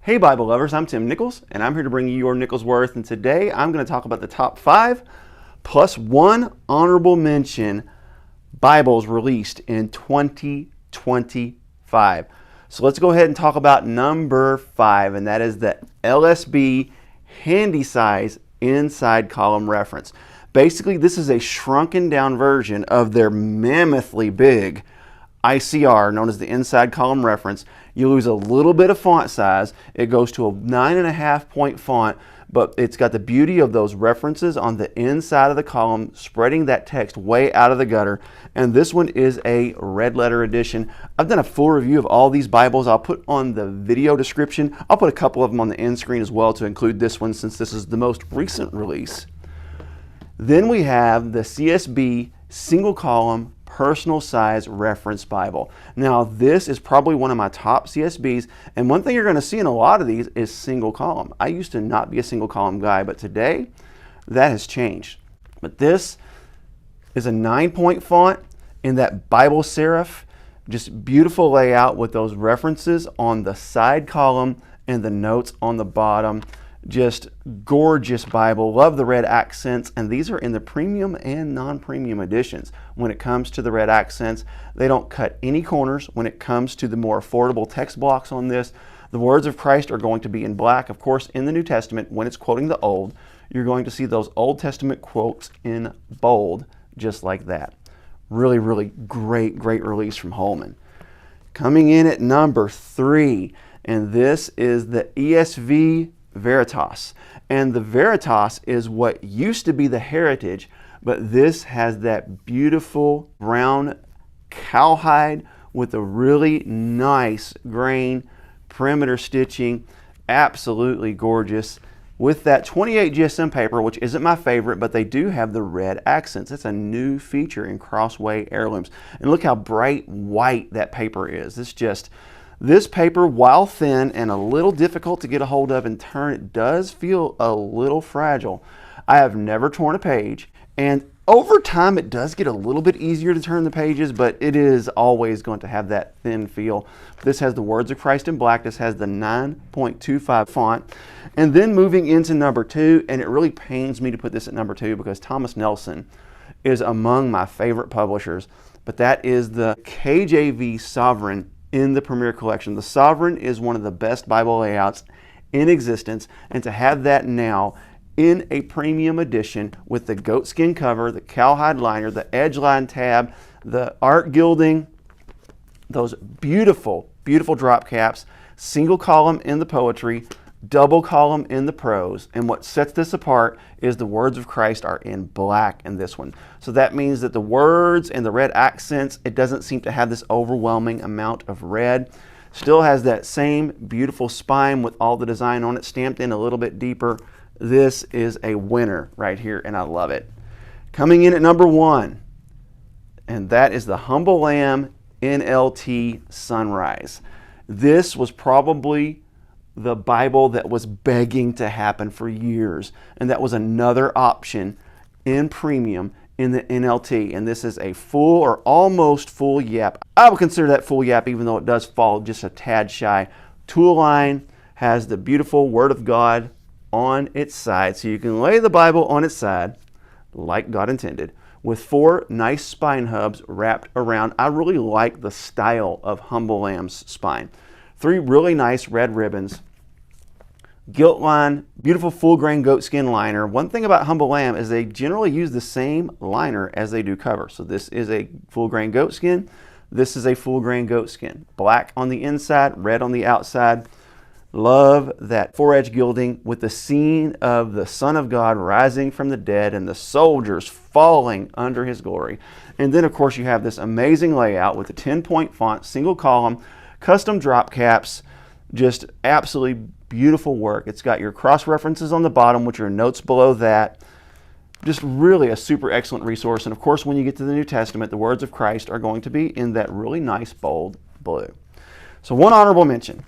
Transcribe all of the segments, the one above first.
Hey Bible lovers, I'm Tim Nichols, and I'm here to bring you your Nichols Worth, and today I'm going to talk about the top 5 plus 1 honorable mention Bibles released in 2025. So let's go ahead and talk about number 5, and that is the LSB Handy Size Inside Column Reference. Basically, this is a shrunken down version of their mammothly big ICR, known as the Inside Column Reference. You lose a little bit of font size. It goes to a 9.5 point font, but it's got the beauty of those references on the inside of the column, spreading that text way out of the gutter. And this one is a red letter edition. I've done a full review of all these Bibles. I'll put on the video description. I'll put a couple of them on the end screen as well to include this one, since this is the most recent release. Then we have the CSB Single Column Personal Size Reference Bible. Now, this is probably one of my top CSBs, and one thing you're going to see in a lot of these is single column. I used to not be a single column guy, but today that has changed. But this is a 9-point font in that Bible serif, just beautiful layout with those references on the side column and the notes on the bottom. Just gorgeous Bible. Love the red accents, and these are in the premium and non-premium editions. When it comes to the red accents, they don't cut any corners. When it comes to the more affordable text blocks on this, the words of Christ are going to be in black. Of course, in the New Testament, when it's quoting the Old, you're going to see those Old Testament quotes in bold, just like that. Really, really great release from Holman. Coming in at number 3, and this is the ESV Veritas. And the Veritas is what used to be the Heritage, but this has that beautiful brown cowhide with a really nice grain perimeter stitching. Absolutely gorgeous. With that 28 GSM paper, which isn't my favorite, but they do have the red accents. It's a new feature in Crossway Heirlooms. And look how bright white that paper is. It's just, this paper, while thin and a little difficult to get a hold of and turn, it does feel a little fragile. I have never torn a page, and over time it does get a little bit easier to turn the pages, but it is always going to have that thin feel. This has the words of Christ in black. This has the 9.25 font. And then moving into number 2, and it really pains me to put this at number 2 because Thomas Nelson is among my favorite publishers, but that is the KJV Sovereign in the Premier Collection. The Sovereign is one of the best Bible layouts in existence, and to have that now in a premium edition with the goatskin cover, the cowhide liner, the edge line tab, the art gilding, those beautiful drop caps, single column in the poetry, double column in the prose, and what sets this apart is the words of Christ are in black in this one. So that means that the words and the red accents, it doesn't seem to have this overwhelming amount of red. Still has that same beautiful spine with all the design on it stamped in a little bit deeper. This is a winner right here, and I love it. Coming in at number 1, and that is the Humble Lamb NLT Sonrise. This was probably the Bible that was begging to happen for years, and that was another option in premium in the NLT, and this is a full or almost full yap. I would consider that full yap, even though it does fall just a tad shy. Tool line has the beautiful Word of God on its side, so you can lay the Bible on its side like God intended, with 4 nice spine hubs wrapped around. I really like the style of Humble Lamb's spine. 3 really nice red ribbons, gilt line, beautiful full grain goatskin liner. One thing about Humble Lamb is they generally use the same liner as they do cover. So this is a full grain goatskin. This is a full grain goatskin. Black on the inside, red on the outside. Love that 4-edge gilding with the scene of the Son of God rising from the dead and the soldiers falling under his glory. And then of course you have this amazing layout with the 10-point font, single column, custom drop caps, just absolutely beautiful work. It's got your cross references on the bottom, which are notes below that. Just really a super excellent resource. And of course, when you get to the New Testament, the words of Christ are going to be in that really nice bold blue. So one honorable mention.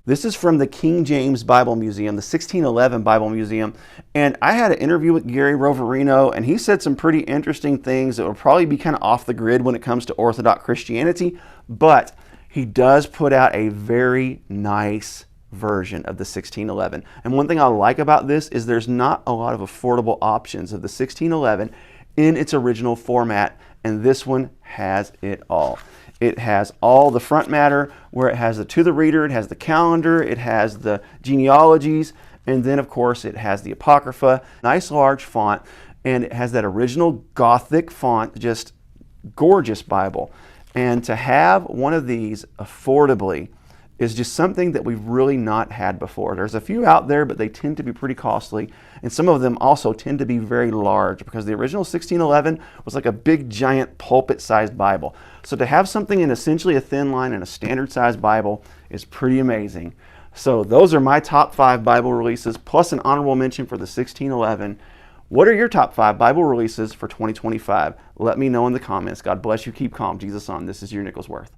This is from the King James Bible Museum, the 1611 Bible Museum. And I had an interview with Gary Roverino, and he said some pretty interesting things that will probably be kind of off the grid when it comes to Orthodox Christianity, but he does put out a very nice version of the 1611. And one thing I like about this is there's not a lot of affordable options of the 1611 in its original format, and this one has it all. It has all the front matter where it has the to the reader, it has the calendar, it has the genealogies, and then of course it has the Apocrypha, nice large font, and it has that original Gothic font, just gorgeous Bible. And to have one of these affordably is just something that we've really not had before. There's a few out there, but they tend to be pretty costly. And some of them also tend to be very large because the original 1611 was like a big giant pulpit-sized Bible. So to have something in essentially a thin line and a standard-sized Bible is pretty amazing. So those are my top 5 Bible releases, plus an honorable mention for the 1611. What are your top 5 Bible releases for 2025? Let me know in the comments. God bless you. Keep calm. Jesus on. This is your Nicholsworth.